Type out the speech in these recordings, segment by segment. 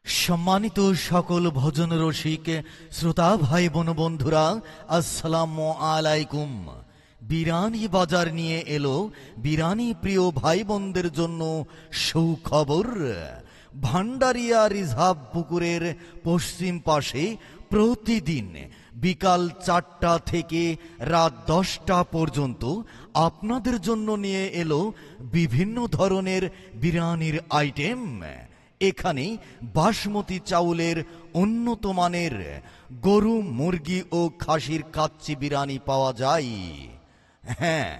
সম্মানিত সকল ভজন রসিক শ্রোতা ভাই বোন বন্ধুরা, আসসালামু আলাইকুম। বিরানি বাজার নিয়ে এলো বিরানি প্রিয় ভাই বোনদের জন্য সুখবর। ভান্ডারিয়া রিজার্ভ পুকুরের পশ্চিম পাশে প্রতিদিন বিকাল 4টা থেকে রাত 10টা পর্যন্ত আপনাদের জন্য নিয়ে এলো বিভিন্ন ধরনের বিরিয়ানির আইটেম। এখানে বাসমতি চাউলের উন্নত মানের গরু, মুরগি ও খাসির কাচ্চি বিরিয়ানি পাওয়া যায়। হ্যাঁ,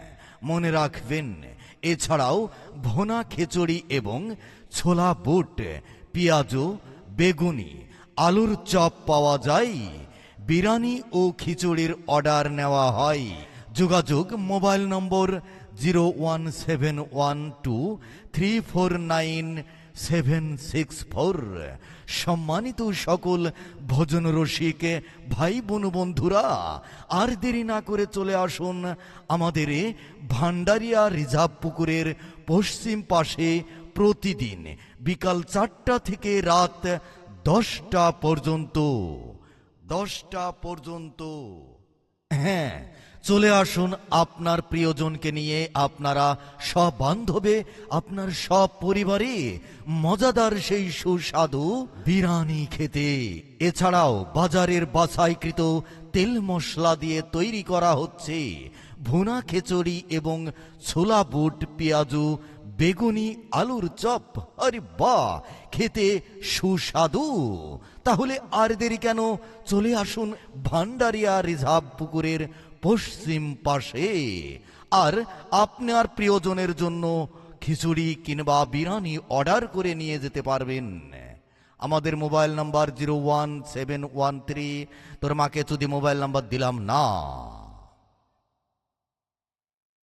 মনে রাখবেন, এছাড়াও ভুনা খিচুড়ি এবং ছোলা বুট, পেঁয়াজু, বেগুনি, আলুর চপ পাওয়া যায়। বিরিয়ানি ও খিচুড়ির অর্ডার নেওয়া হয়। যোগাযোগ মোবাইল নম্বর 01712349764। সম্মানিত সকল ভজন রসিক ভাই বোন বন্ধুরা, আর দেরি না করে চলে আসুন আমাদের ভান্ডারিয়া রিজার্ভ পুকুরের পশ্চিম পাশে প্রতিদিন বিকাল 4টা থেকে রাত 10টা পর্যন্ত। হ্যাঁ, চলে আসুন আপনার প্রিয়জনকে নিয়ে, আপনারা সব বান্ধবে, আপনার সব পরিবারে মজাদার সেই সুস্বাদু বিরিয়ানি খেতে। এছাড়াও বাজারের বাছাইকৃত তেল মশলা দিয়ে তৈরি করা হচ্ছে ভুনা খিচুড়ি এবং ছোলা বুট, পেঁয়াজু, বেগুনি, আলুর চপ। আরে বাহ, খেতে সুস্বাদু। তাহলে আর দেরি কেন, চলে আসুন ভান্ডারিয়া রিজার্ভ পুকুরের পশ্চিম পাশে। আর আপনার প্রিয়জনের জন্য খিচুড়ি কিংবা বিরিয়ানি অর্ডার করে নিয়ে যেতে পারবেন। আমাদের মোবাইল নাম্বার 01713। তোর মাকে যদি মোবাইল নাম্বার দিলাম না।